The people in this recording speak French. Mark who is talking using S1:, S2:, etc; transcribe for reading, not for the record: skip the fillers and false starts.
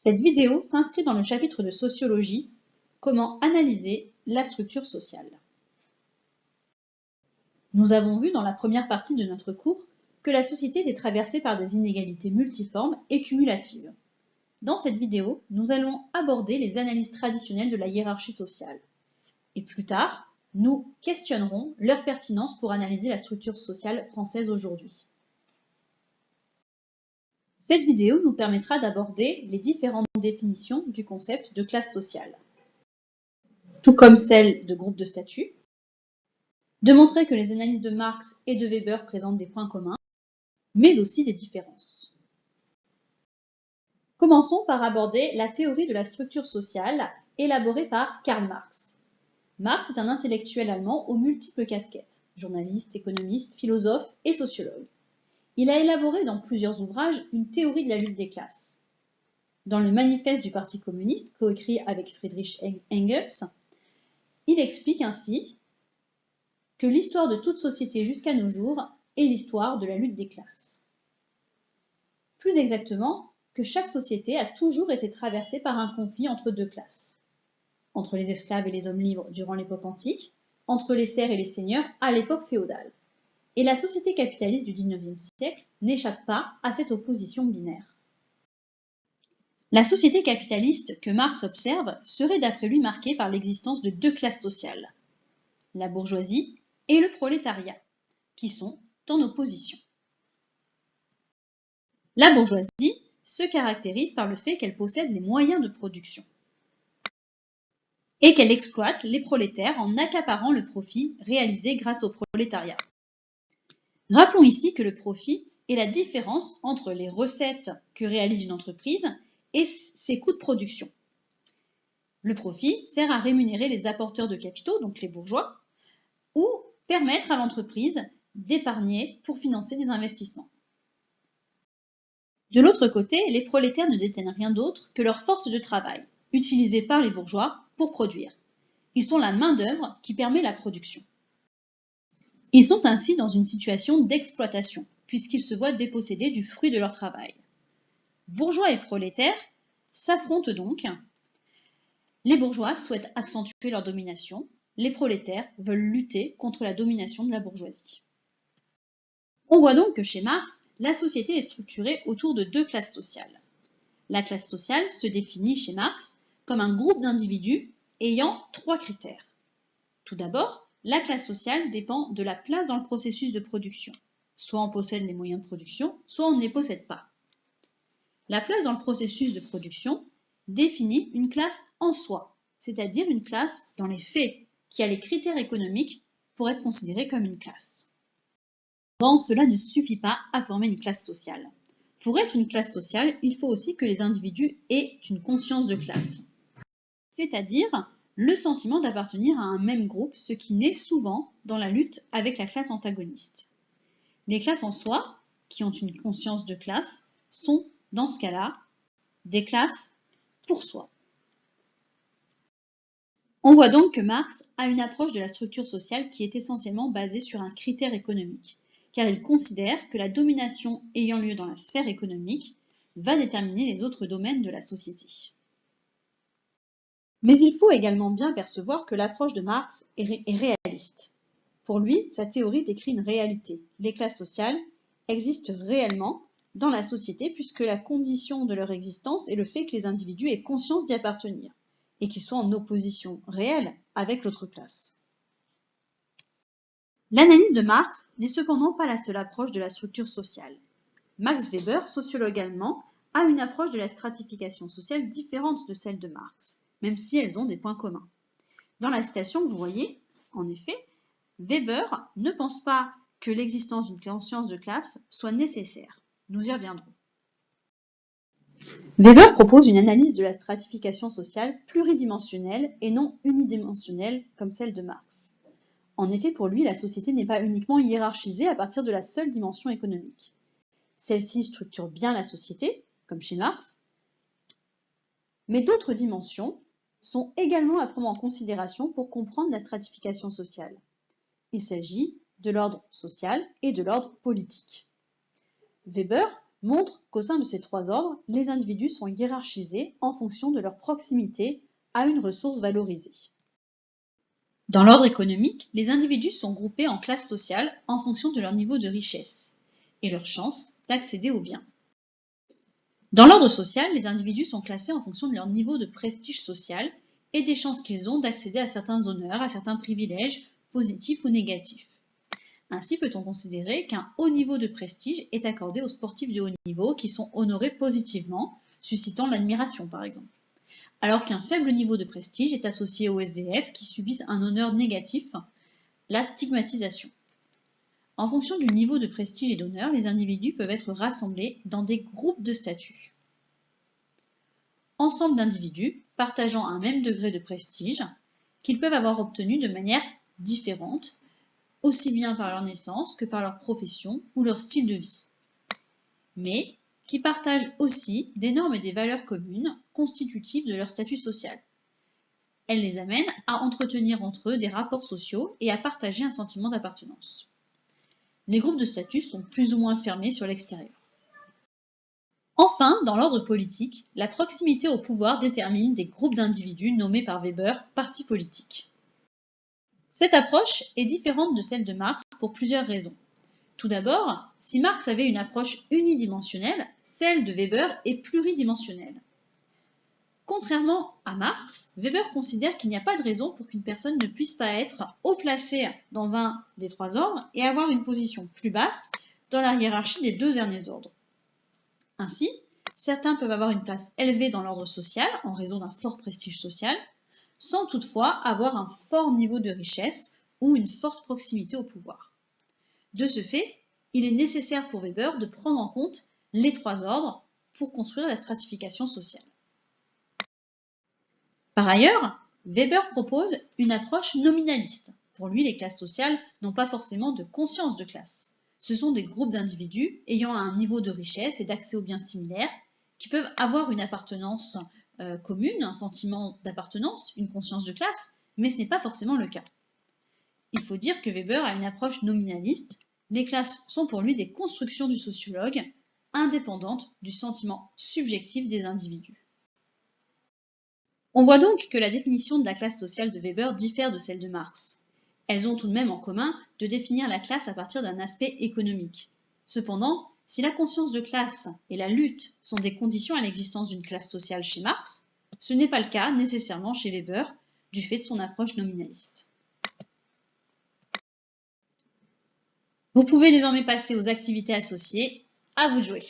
S1: Cette vidéo s'inscrit dans le chapitre de sociologie « Comment analyser la structure sociale ». Nous avons vu dans la première partie de notre cours que la société était traversée par des inégalités multiformes et cumulatives. Dans cette vidéo, nous allons aborder les analyses traditionnelles de la hiérarchie sociale. Et plus tard, nous questionnerons leur pertinence pour analyser la structure sociale française aujourd'hui. Cette vidéo nous permettra d'aborder les différentes définitions du concept de classe sociale, tout comme celle de groupe de statut, de montrer que les analyses de Marx et de Weber présentent des points communs, mais aussi des différences. Commençons par aborder la théorie de la structure sociale élaborée par Karl Marx. Marx est un intellectuel allemand aux multiples casquettes, journaliste, économiste, philosophe et sociologue. Il a élaboré dans plusieurs ouvrages une théorie de la lutte des classes. Dans le manifeste du Parti communiste, coécrit avec Friedrich Engels, il explique ainsi que l'histoire de toute société jusqu'à nos jours est l'histoire de la lutte des classes. Plus exactement, que chaque société a toujours été traversée par un conflit entre deux classes. Entre les esclaves et les hommes libres durant l'époque antique, entre les serfs et les seigneurs à l'époque féodale. Et la société capitaliste du XIXe siècle n'échappe pas à cette opposition binaire. La société capitaliste que Marx observe serait d'après lui marquée par l'existence de deux classes sociales, la bourgeoisie et le prolétariat, qui sont en opposition. La bourgeoisie se caractérise par le fait qu'elle possède les moyens de production et qu'elle exploite les prolétaires en accaparant le profit réalisé grâce au prolétariat. Rappelons ici que le profit est la différence entre les recettes que réalise une entreprise et ses coûts de production. Le profit sert à rémunérer les apporteurs de capitaux, donc les bourgeois, ou permettre à l'entreprise d'épargner pour financer des investissements. De l'autre côté, les prolétaires ne détiennent rien d'autre que leur force de travail, utilisée par les bourgeois pour produire. Ils sont la main-d'œuvre qui permet la production. Ils sont ainsi dans une situation d'exploitation, puisqu'ils se voient dépossédés du fruit de leur travail. Bourgeois et prolétaires s'affrontent donc. Les bourgeois souhaitent accentuer leur domination, les prolétaires veulent lutter contre la domination de la bourgeoisie. On voit donc que chez Marx, la société est structurée autour de deux classes sociales. La classe sociale se définit chez Marx comme un groupe d'individus ayant trois critères. Tout d'abord, la classe sociale dépend de la place dans le processus de production. Soit on possède les moyens de production, soit on ne les possède pas. La place dans le processus de production définit une classe en soi, c'est-à-dire une classe dans les faits, qui a les critères économiques pour être considérée comme une classe. Cependant, cela ne suffit pas à former une classe sociale. Pour être une classe sociale, il faut aussi que les individus aient une conscience de classe, c'est-à-dire le sentiment d'appartenir à un même groupe, ce qui naît souvent dans la lutte avec la classe antagoniste. Les classes en soi, qui ont une conscience de classe, sont, dans ce cas-là, des classes pour soi. On voit donc que Marx a une approche de la structure sociale qui est essentiellement basée sur un critère économique, car il considère que la domination ayant lieu dans la sphère économique va déterminer les autres domaines de la société. Mais il faut également bien percevoir que l'approche de Marx est réaliste. Pour lui, sa théorie décrit une réalité. Les classes sociales existent réellement dans la société puisque la condition de leur existence est le fait que les individus aient conscience d'y appartenir et qu'ils soient en opposition réelle avec l'autre classe. L'analyse de Marx n'est cependant pas la seule approche de la structure sociale. Max Weber, sociologue allemand, a une approche de la stratification sociale différente de celle de Marx, même si elles ont des points communs. Dans la citation que vous voyez, en effet, Weber ne pense pas que l'existence d'une conscience de classe soit nécessaire. Nous y reviendrons. Weber propose une analyse de la stratification sociale pluridimensionnelle et non unidimensionnelle comme celle de Marx. En effet, pour lui, la société n'est pas uniquement hiérarchisée à partir de la seule dimension économique. Celle-ci structure bien la société, comme chez Marx, mais d'autres dimensions sont également à prendre en considération pour comprendre la stratification sociale. Il s'agit de l'ordre social et de l'ordre politique. Weber montre qu'au sein de ces trois ordres, les individus sont hiérarchisés en fonction de leur proximité à une ressource valorisée. Dans l'ordre économique, les individus sont groupés en classes sociales en fonction de leur niveau de richesse et leur chance d'accéder aux biens. Dans l'ordre social, les individus sont classés en fonction de leur niveau de prestige social et des chances qu'ils ont d'accéder à certains honneurs, à certains privilèges, positifs ou négatifs. Ainsi peut-on considérer qu'un haut niveau de prestige est accordé aux sportifs de haut niveau qui sont honorés positivement, suscitant l'admiration par exemple, alors qu'un faible niveau de prestige est associé aux SDF qui subissent un honneur négatif, la stigmatisation. En fonction du niveau de prestige et d'honneur, les individus peuvent être rassemblés dans des groupes de statut. Ensemble d'individus partageant un même degré de prestige qu'ils peuvent avoir obtenu de manière différente, aussi bien par leur naissance que par leur profession ou leur style de vie, mais qui partagent aussi des normes et des valeurs communes constitutives de leur statut social. Elles les amènent à entretenir entre eux des rapports sociaux et à partager un sentiment d'appartenance. Les groupes de statut sont plus ou moins fermés sur l'extérieur. Enfin, dans l'ordre politique, la proximité au pouvoir détermine des groupes d'individus nommés par Weber partis politiques. Cette approche est différente de celle de Marx pour plusieurs raisons. Tout d'abord, si Marx avait une approche unidimensionnelle, celle de Weber est pluridimensionnelle. Contrairement à Marx, Weber considère qu'il n'y a pas de raison pour qu'une personne ne puisse pas être haut placée dans un des trois ordres et avoir une position plus basse dans la hiérarchie des deux derniers ordres. Ainsi, certains peuvent avoir une place élevée dans l'ordre social en raison d'un fort prestige social, sans toutefois avoir un fort niveau de richesse ou une forte proximité au pouvoir. De ce fait, il est nécessaire pour Weber de prendre en compte les trois ordres pour construire la stratification sociale. Par ailleurs, Weber propose une approche nominaliste. Pour lui, les classes sociales n'ont pas forcément de conscience de classe. Ce sont des groupes d'individus ayant un niveau de richesse et d'accès aux biens similaires qui peuvent avoir une appartenance commune, un sentiment d'appartenance, une conscience de classe, mais ce n'est pas forcément le cas. Il faut dire que Weber a une approche nominaliste. Les classes sont pour lui des constructions du sociologue, indépendantes du sentiment subjectif des individus. On voit donc que la définition de la classe sociale de Weber diffère de celle de Marx. Elles ont tout de même en commun de définir la classe à partir d'un aspect économique. Cependant, si la conscience de classe et la lutte sont des conditions à l'existence d'une classe sociale chez Marx, ce n'est pas le cas nécessairement chez Weber, du fait de son approche nominaliste. Vous pouvez désormais passer aux activités associées. À vous de jouer.